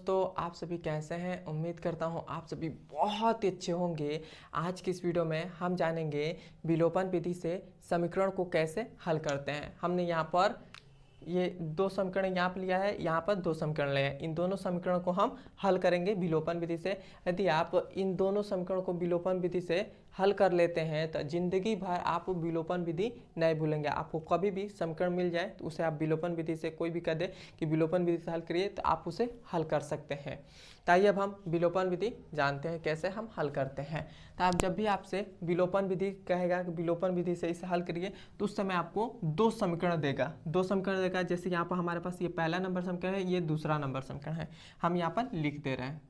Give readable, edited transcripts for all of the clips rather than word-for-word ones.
दोस्तों, आप सभी कैसे हैं। उम्मीद करता हूं आप सभी बहुत ही अच्छे होंगे। आज की इस वीडियो में हम जानेंगे विलोपन विधि से समीकरण को कैसे हल करते हैं। हमने यहाँ पर ये दो समीकरण यहाँ पर लिया है, यहाँ पर दो समीकरण लिए हैं। इन दोनों समीकरण को हम हल करेंगे विलोपन विधि से। यदि आप इन दोनों समीकरण को विलोपन विधि से हल कर लेते हैं तो जिंदगी भर आप विलोपन विधि नहीं भूलेंगे। आपको कभी भी समीकरण मिल जाए तो उसे आप विलोपन विधि से, कोई भी कह दे कि विलोपन विधि से हल करिए, तो आप उसे हल कर सकते हैं। तो आइए अब हम विलोपन विधि जानते हैं कैसे हम हल करते हैं। तो आप जब भी आपसे विलोपन विधि कहेगा कि विलोपन विधि से इसे हल करिए, तो उस समय आपको दो समीकरण देगा। जैसे यहाँ पर हमारे पास ये पहला नंबर समीकरण है, ये दूसरा नंबर समीकरण है। हम यहाँ पर लिख दे रहे हैं,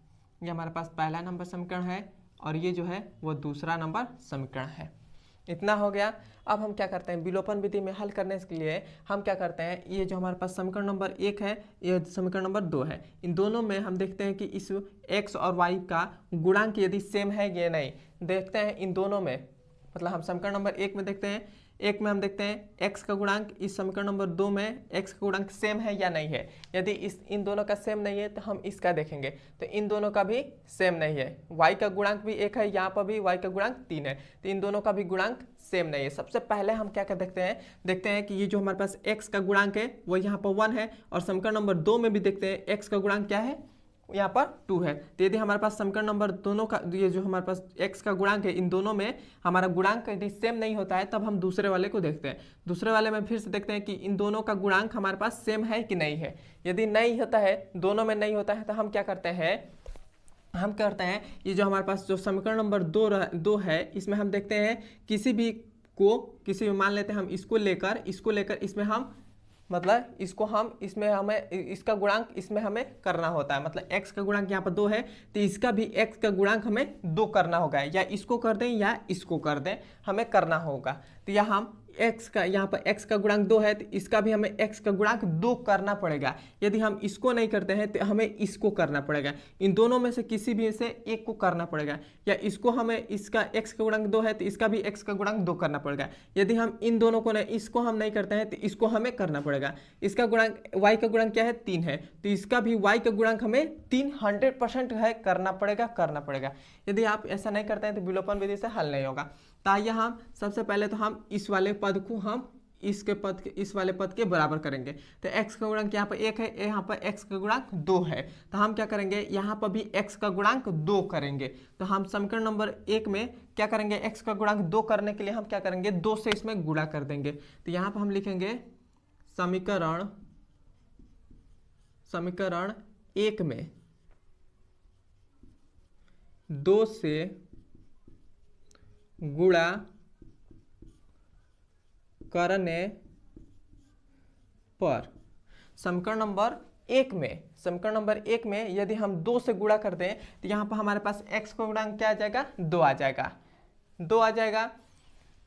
ये हमारे पास पहला नंबर समीकरण है और ये जो है वो दूसरा नंबर समीकरण है। इतना हो गया। अब हम क्या करते हैं, विलोपन विधि में हल करने के लिए हम क्या करते हैं, ये जो हमारे पास समीकरण नंबर 1 है, ये समीकरण नंबर 2 है, इन दोनों में हम देखते हैं कि इस x और y का गुणांक यदि सेम है या नहीं। देखते हैं इन दोनों में, मतलब हम समीकरण नंबर 1 में देखते हैं, एक में हम देखते हैं x का गुणांक, इस समीकरण नंबर 2 में x का गुणांक सेम है या नहीं है। यदि इन दोनों का सेम नहीं है तो हम इसका देखेंगे, तो इन दोनों का भी सेम नहीं है। y का गुणांक भी 1 है, यहाँ पर भी y का गुणांक 3 है, तो इन दोनों का भी गुणांक सेम नहीं है। सबसे पहले हम क्या देखते हैं कि ये जो हमारे पास x का गुणांक है वो यहाँ पर 1 है, और समीकरण नंबर 2 में भी देखते हैं x का गुणांक क्या है, यहाँ पर 2 है। तो यदि हमारे पास समीकरण नंबर दोनों का, ये जो हमारे पास x का गुणांक है, इन दोनों में हमारा गुणांक यदि सेम नहीं होता है तब हम दूसरे वाले को देखते हैं। दूसरे वाले में फिर से देखते हैं कि इन दोनों का गुणांक हमारे पास सेम है कि नहीं है। यदि नहीं होता है, दोनों में नहीं होता है, तो हम क्या करते हैं, ये जो हमारे पास जो समीकरण नंबर 2 है, इसमें हम देखते हैं किसी भी मान लेते हैं, हम इसको लेकर इसमें हम, मतलब इसमें हमें इसका गुणांक इसमें हमें करना होता है। मतलब x का गुणांक यहाँ पर 2 है, तो इसका भी x का गुणांक हमें 2 करना होगा, या इसको कर दें या इसको कर दें, हमें करना होगा। तो यहाँ हम यहाँ पर x का गुणांक 2 है, तो इसका भी हमें x का गुणांक 2 करना पड़ेगा। यदि हम इसको नहीं करते हैं तो हमें इसको करना पड़ेगा। इन दोनों में से किसी भी से एक को करना पड़ेगा, या इसको हमें, इसका x का गुणांक 2 है तो इसका भी x का गुणांक 2 करना पड़ेगा। यदि हम इन दोनों को नहीं, इसको हम नहीं करते हैं तो इसको हमें करना पड़ेगा। इसका गुणांक y का गुणांक क्या है, 3 है, तो इसका भी y का गुणांक हमें 3 100% है, करना पड़ेगा। यदि आप ऐसा नहीं करते हैं तो विलोपन विधि से हल नहीं होगा। तो आइए हम सबसे पहले तो हम इस वाले पद को हम इस वाले पद के बराबर करेंगे। तो x का गुणांक यहाँ पर 1 है, यहाँ पर x का गुणांक 2 है, तो हम क्या करेंगे, यहाँ पर भी x का गुणांक 2 करेंगे। तो हम समीकरण नंबर 1 में क्या करेंगे, x का गुणांक 2 करने के लिए हम क्या करेंगे, 2 से इसमें गुणा कर देंगे। तो यहाँ पर हम लिखेंगे समीकरण 1 में 2 से गुणा करने पर समीकरण नंबर 1 में यदि हम 2 से गुणा कर दें तो यहाँ पर हमारे पास x का गुणांक क्या आ जाएगा, 2 आ जाएगा।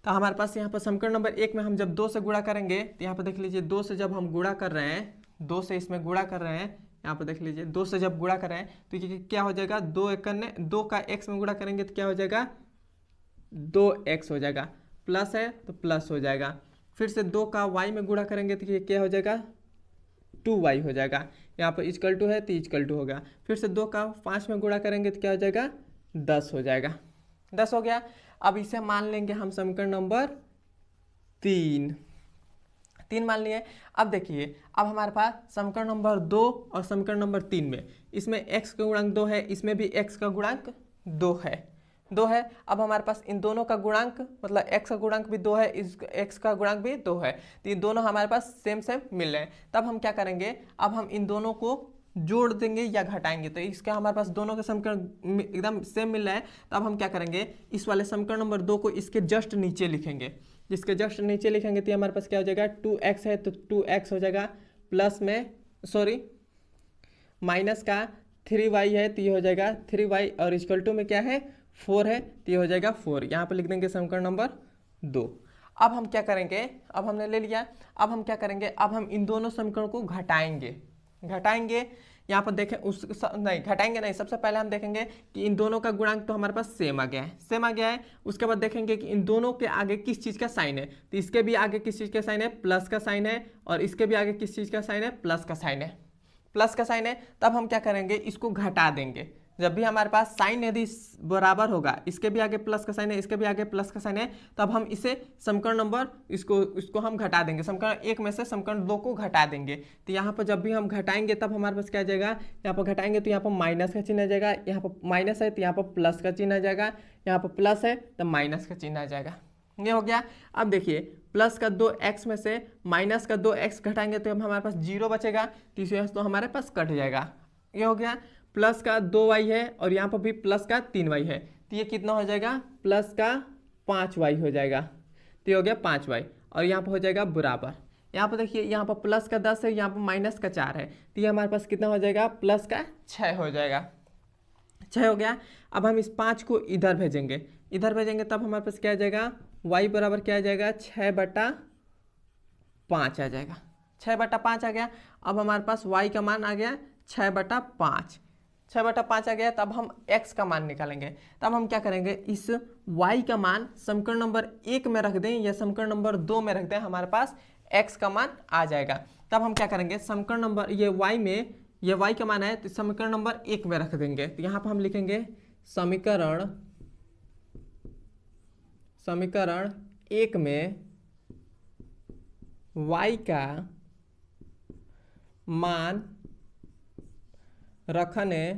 तो हमारे पास यहाँ पर समीकरण नंबर 1 में हम जब 2 से गुणा करेंगे तो यहाँ पर देख लीजिए, 2 से जब हम गुणा कर रहे हैं, 2 से इसमें गुणा कर रहे हैं, यहाँ पर देख लीजिए 2 से जब गुणा कर रहे हैं तो ये क्या हो जाएगा, 2 का x में गुणा करेंगे तो क्या हो जाएगा, 2x हो जाएगा, प्लस है तो प्लस हो जाएगा। फिर से 2 का y में गुणा करेंगे तो ये क्या हो जाएगा, 2y हो जाएगा। यहाँ पर इक्वल टू है तो इक्वल टू होगा। फिर से 2 का 5 में गुणा करेंगे तो क्या हो जाएगा, 10 हो जाएगा। 10 हो गया। अब इसे मान लेंगे हम समीकरण नंबर 3 मान लिए। अब देखिए, अब हमारे पास समीकरण नंबर 2 और समीकरण नंबर 3 में, इसमें x का गुणांक 2 है, इसमें भी x का गुणांक 2 है। अब हमारे पास इन दोनों का गुणांक, मतलब x का गुणांक भी 2 है, इस x का गुणांक भी 2 है, तो ये दोनों हमारे पास सेम मिल रहे हैं। तब हम क्या करेंगे, अब हम इन दोनों को जोड़ देंगे या घटाएंगे, तो इसका हमारे पास दोनों के समीकरण एकदम सेम मिल रहा है। तब हम क्या करेंगे, इस वाले समीकरण नंबर 2 को इसके जस्ट नीचे लिखेंगे। तो हमारे पास क्या हो जाएगा, 2x है तो 2x हो जाएगा, प्लस में माइनस का 3y है तो ये हो जाएगा 3y, और इक्वल टू में क्या है, 4 है तो ये हो जाएगा 4। यहाँ पर लिख देंगे समीकरण नंबर 2। अब हम क्या करेंगे, अब हमने ले लिया, अब हम क्या करेंगे, अब हम इन दोनों समीकरण को घटाएंगे। यहाँ पर देखें, घटाएंगे नहीं, सबसे पहले हम देखेंगे कि इन दोनों का गुणांक तो हमारे पास सेम आ गया है। उसके बाद देखेंगे कि इन दोनों के आगे किस चीज़ का साइन है, तो इसके भी आगे किस चीज़ का साइन है, प्लस का साइन है, और इसके भी आगे किस चीज़ का साइन है, प्लस का साइन है। प्लस का साइन है तब हम क्या करेंगे, इसको घटा देंगे। जब भी हमारे पास साइन यदि बराबर होगा, इसके भी आगे प्लस का साइन है, इसके भी आगे प्लस का साइन है, तब हम इसे समीकरण नंबर इसको हम घटा देंगे, समीकरण 1 में से समीकरण 2 को घटा देंगे। तो यहाँ पर जब भी हम घटाएंगे तब हमारे पास क्या आ जाएगा, यहाँ पर घटाएंगे तो यहाँ पर माइनस का चिन्ह आ जाएगा, यहाँ पर माइनस है तो यहाँ पर प्लस का चिन्ह आ जाएगा, यहाँ पर प्लस है तो माइनस का चिन्ह आ जाएगा। ये हो गया। अब देखिए प्लस का 2x में से माइनस का 2x घटाएंगे तो अब हमारे पास 0 बचेगा, तो इसे तो हमारे पास कट जाएगा। ये हो गया। प्लस का 2y है और यहाँ पर भी प्लस का 3y है, तो ये कितना हो जाएगा, प्लस का 5y हो जाएगा, तो ये हो गया 5y और यहाँ पर हो जाएगा बराबर। यहाँ पर देखिए यहाँ पर प्लस का 10 है, यहाँ पर माइनस का 4 है, तो ये हमारे पास कितना हो जाएगा, प्लस का 6 हो जाएगा। 6 हो गया। अब हम इस 5 को इधर भेजेंगे, इधर भेजेंगे तब हमारे पास क्या आ जाएगा, y बराबर क्या आ जाएगा, 6/5 आ जाएगा। 6/5 आ गया। अब हमारे पास y का मान आ गया 6/5, 6/5 आ गया। तब हम x का मान निकालेंगे। तब हम क्या करेंगे, इस y का मान समीकरण नंबर 1 में रख दें या समीकरण नंबर 2 में रख दें, हमारे पास x का मान आ जाएगा। तब हम क्या करेंगे, समीकरण नंबर ये y में ये y का मान है तो समीकरण नंबर 1 में रख देंगे। तो यहाँ पर हम लिखेंगे समीकरण 1 में y का मान रखने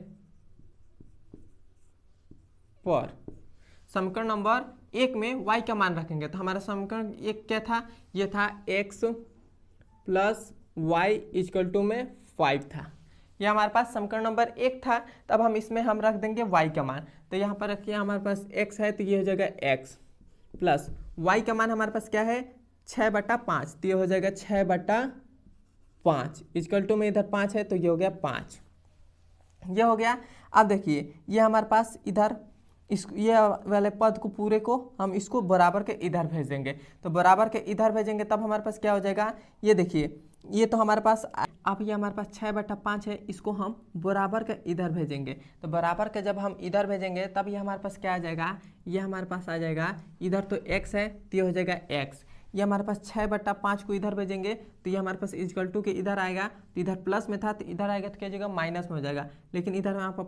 पर, समीकरण नंबर 1 में y का मान रखेंगे तो हमारा समीकरण 1 क्या था, ये था x plus y equal to में 5 था। ये हमारे पास समीकरण नंबर 1 था। तब हम इसमें हम रख देंगे y का मान, तो यहाँ पर रखिए हमारे पास x है तो ये हो जाएगा x प्लस y का मान हमारे पास क्या है 6/5, तो ये हो जाएगा 6/5 इक्वल टू में इधर 5 है तो ये हो गया 5, ये हो गया। अब देखिए ये हमारे पास इधर ये वाले पद को पूरे को हम इसको बराबर के इधर भेज देंगे, तो बराबर के इधर भेजेंगे तब हमारे पास क्या हो जाएगा, ये देखिए ये तो हमारे पास अब ये हमारे पास 6/5 है, इसको हम बराबर के इधर भेजेंगे। तो बराबर के जब हम इधर भेजेंगे तब ये हमारे पास क्या आ जाएगा, ये हमारे पास आ जाएगा, इधर तो x है तो ये हो जाएगा x, ये हमारे पास 6/5 को इधर भेजेंगे तो ये हमारे पास इक्वल टू के इधर आएगा, तो इधर प्लस में था तो इधर आएगा तो क्या हो जाएगा, माइनस में हो जाएगा। लेकिन इधर यहाँ पर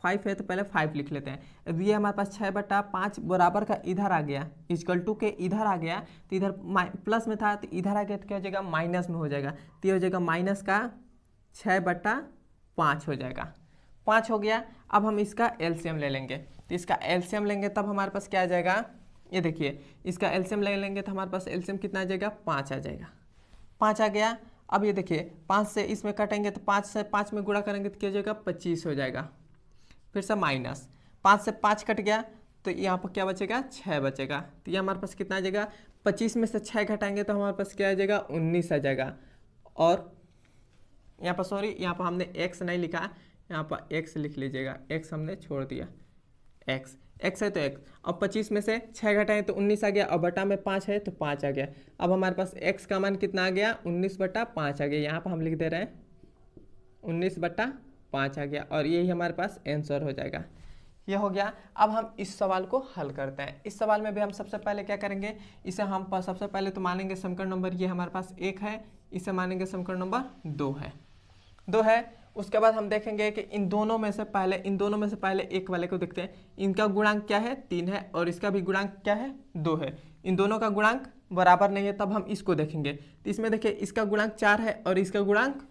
5 है तो पहले 5 लिख लेते हैं। अब ये हमारे पास 6/5 बराबर का इधर आ गया, इक्वल टू के इधर आ गया, तो इधर प्लस में था तो इधर आ गया तो क्या हो जाएगा, माइनस में हो जाएगा, तो ये हो जाएगा माइनस का 6/5 हो जाएगा। 5 हो गया। अब हम इसका एलसीएम ले लेंगे, तो इसका एलसीएम लेंगे तब हमारे पास क्या आ जाएगा, ये देखिए इसका एलसीएम ले लेंगे तो हमारे पास एलसीएम कितना आ जाएगा, 5 आ जाएगा। 5 आ गया। अब ये देखिए 5 से इसमें कटेंगे तो 5 से 5 में गुणा करेंगे तो क्या हो जाएगा, 25 हो जाएगा। फिर से माइनस 5 से 5 कट गया तो यहाँ पर क्या बचेगा, 6 बचेगा। तो ये हमारे पास कितना आ जाएगा, 25 में से 6 घटाएंगे तो हमारे पास क्या आ जाएगा, 19 आ जाएगा। और यहाँ पर सॉरी, यहाँ पर हमने x नहीं लिखा, यहाँ पर x लिख लीजिएगा, x हमने छोड़ दिया, x है तो x। अब 25 में से 6 घटाएं तो 19 आ गया, और बटा में 5 है तो 5 आ गया। अब हमारे पास x का मान कितना आ गया, 19/5 आ गया। यहाँ पर हम लिख दे रहे हैं 19/5 आ गया, और यही हमारे पास आंसर हो जाएगा। ये हो गया। अब हम इस सवाल को हल करते हैं। इस सवाल में भी हम सबसे पहले क्या करेंगे, इसे हम सबसे पहले तो मानेंगे समीकरण नंबर ये हमारे पास 1 है, इसे मानेंगे समीकरण नंबर 2 है। उसके बाद हम देखेंगे कि इन दोनों में से पहले एक वाले को देखते हैं। इनका गुणांक क्या है, 3 है, और इसका भी गुणांक क्या है, 2 है। इन दोनों का गुणांक बराबर नहीं है, तब हम इसको देखेंगे। तो इसमें देखिए इसका गुणांक 4 है और इसका गुणांक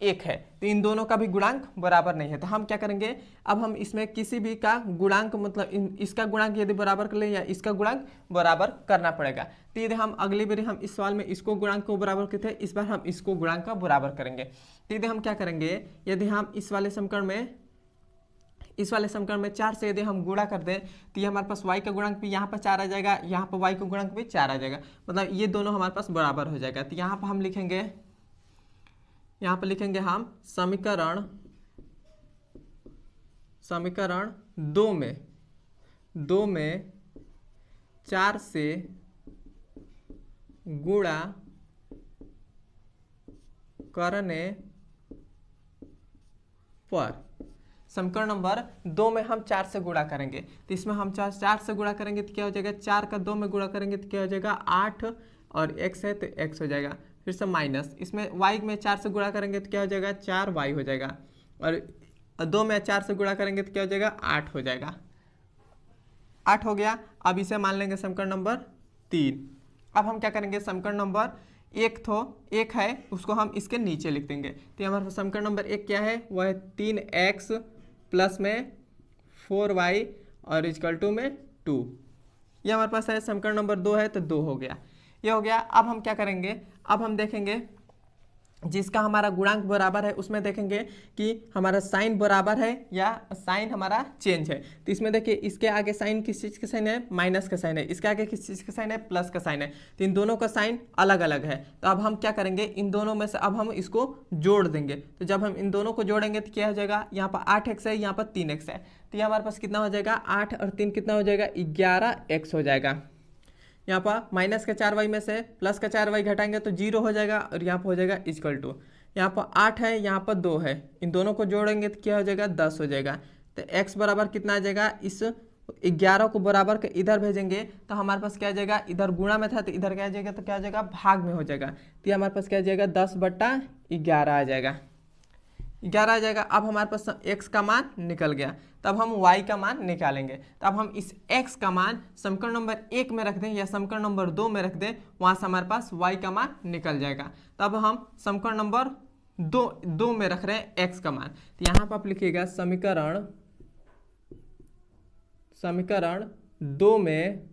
1 है, तो इन दोनों का भी गुणांक बराबर नहीं है। तो हम क्या करेंगे, अब हम इसमें किसी भी का गुणांक मतलब इसका गुणांक यदि बराबर कर ले या इसका गुणांक बराबर करना पड़ेगा। तो यदि हम अगली बार हम इस सवाल में इसको गुणांक को बराबर करते हैं, इस बार हम इसको गुणांक का बराबर करेंगे। तो यदि हम क्या करेंगे, यदि हम इस वाले समीकरण में 4 से यदि हम गुणा कर दें तो ये हमारे पास y का गुणांक भी यहाँ पर 4 आ जाएगा, यहाँ पर y का गुणांक भी 4 आ जाएगा, मतलब ये दोनों हमारे पास बराबर हो जाएगा। तो यहाँ पर हम हम समीकरण 2 में 4 से गुणा करने पर, समीकरण नंबर 2 में हम 4 से गुणा करेंगे, तो इसमें हम 4 से गुणा करेंगे तो क्या हो जाएगा, 4 का 2 में गुणा करेंगे तो क्या हो जाएगा, 8, और x है तो x हो जाएगा। फिर से माइनस, इसमें y में 4 से गुणा करेंगे तो क्या हो जाएगा 4y हो जाएगा, और 2 में 4 से गुणा करेंगे तो क्या हो जाएगा 8 हो जाएगा। 8 हो गया। अब इसे मान लेंगे समीकरण नंबर 3। अब हम क्या करेंगे, समीकरण नंबर एक है उसको हम इसके नीचे लिख देंगे। तो हमारे पास समीकरण नंबर 1 क्या है, वह है 3x प्लस में 4y और इक्वल टू में 2। ये हमारे पास है। समीकरण नंबर 2 है तो 2 हो गया, ये हो गया। अब हम क्या करेंगे, अब हम देखेंगे जिसका हमारा गुणांक बराबर है उसमें देखेंगे कि हमारा साइन बराबर है या साइन हमारा चेंज है। तो इसमें देखिए इसके आगे साइन किस चीज़ का साइन है, माइनस का साइन है, इसके आगे किस चीज़ का साइन है, प्लस का साइन है। तो इन दोनों का साइन अलग अलग है। तो अब हम क्या करेंगे, इन दोनों में से अब हम इसको जोड़ देंगे। तो जब हम इन दोनों को जोड़ेंगे तो क्या हो जाएगा, यहाँ पर 8x है, यहाँ पर 3x है। तो ये हमारे पास कितना हो जाएगा, 8 और 3 कितना हो जाएगा, 11x हो जाएगा। यहाँ पर माइनस का 4y में से प्लस का 4y घटाएंगे तो 0 हो जाएगा, और यहाँ पर हो जाएगा इक्वल टू, यहाँ पर 8 है, यहाँ पर 2 है, इन दोनों को जोड़ेंगे तो क्या हो जाएगा 10 हो जाएगा। तो x बराबर कितना आ जाएगा, इस 11 को बराबर के इधर भेजेंगे तो हमारे पास क्या आ जाएगा, इधर गुणा में था तो इधर क्या आ जाएगा, तो क्या आ जाएगा भाग में हो जाएगा। तो ये हमारे पास क्या आ जाएगा 10/11 आ जाएगा, 11 आ जाएगा। अब हमारे पास x का मान निकल गया, तब हम y का मान निकालेंगे। तो अब हम इस x का मान समीकरण नंबर 1 में रख दें या समीकरण नंबर 2 में रख दें, वहाँ से हमारे पास y का मान निकल जाएगा। तब हम समीकरण नंबर 2 में रख रहे हैं x का मान। तो यहाँ पर आप लिखिएगा समीकरण 2 में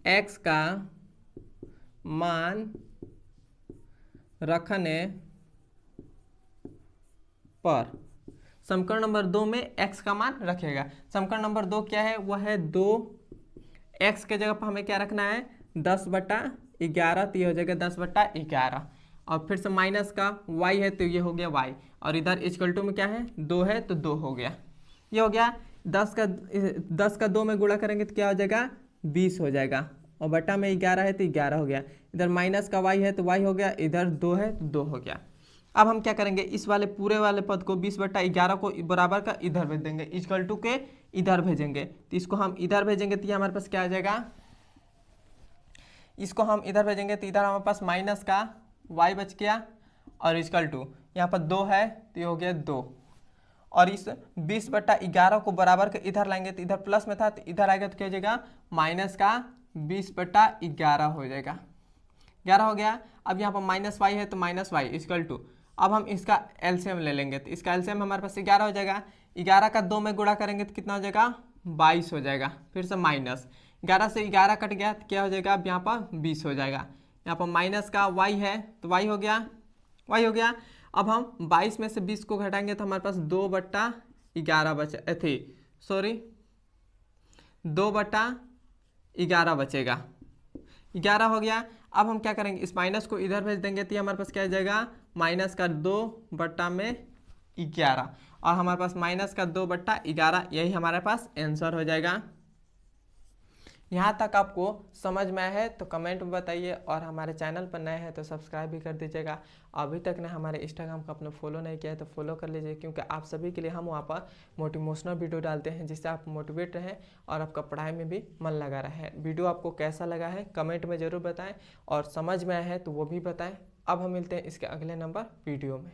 x का मान रखने पर, समीकरण नंबर 2 में x का मान रखेगा। समीकरण नंबर 2 क्या है, वह है 2x के जगह पर हमें क्या रखना है 10/11, तो ये हो जाएगा 10/11, और फिर से माइनस का y है तो ये हो गया y, और इधर इक्वल टू में क्या है 2 है तो 2 हो गया, ये हो गया। 10 का 2 में गुणा करेंगे तो क्या हो जाएगा 20 हो जाएगा, और बटा में 11 है तो 11 हो गया। इधर माइनस का y है तो y हो गया, इधर 2 है तो 2 हो गया। अब हम क्या करेंगे, इस वाले पूरे वाले पद को 20/11 को बराबर का इधर भेज देंगे, इक्वल टू के इधर भेजेंगे। तो इसको हम इधर भेजेंगे तो ये हमारे पास क्या आ जाएगा, इसको हम इधर भेजेंगे तो इधर हमारे पास माइनस का y बच गया, और इक्वल टू यहाँ पर 2 है तो ये हो गया 2, और इस 20/11 को बराबर के इधर लाएंगे तो इधर प्लस में था तो इधर आएगा तो क्या हो जाएगा माइनस का 20/11 हो जाएगा, 11 हो गया। अब यहाँ पर माइनस y है तो माइनस y इक्वल टू, अब हम इसका एलसीएम ले लेंगे तो इसका एलसीएम हमारे पास 11 हो जाएगा। 11 का 2 में गुणा करेंगे तो कितना हो जाएगा 22 हो जाएगा, फिर से माइनस 11 से 11 कट गया तो क्या हो जाएगा, अब यहाँ पर 20 हो जाएगा। यहाँ पर माइनस का y है तो y हो गया। अब हम 22 में से 20 को घटाएंगे तो हमारे पास 2/11 बचे थे, 2/11 बचेगा, 11 हो गया। अब हम क्या करेंगे, इस माइनस को इधर भेज देंगे तो हमारे पास क्या आ जाएगा माइनस का 2/11, और हमारे पास माइनस का 2/11, यही हमारे पास आंसर हो जाएगा। यहाँ तक आपको समझ में आया है तो कमेंट में बताइए, और हमारे चैनल पर नए हैं तो सब्सक्राइब भी कर दीजिएगा। अभी तक ने हमारे इंस्टाग्राम को अपना फॉलो नहीं किया है तो फॉलो कर लीजिए, क्योंकि आप सभी के लिए हम वहाँ पर मोटिवेशनल वीडियो डालते हैं जिससे आप मोटिवेट रहें और आपका पढ़ाई में भी मन लगा रहे। वीडियो आपको कैसा लगा है कमेंट में ज़रूर बताएँ, और समझ में आया है तो वो भी बताएँ। अब हम मिलते हैं इसके अगले नंबर वीडियो में।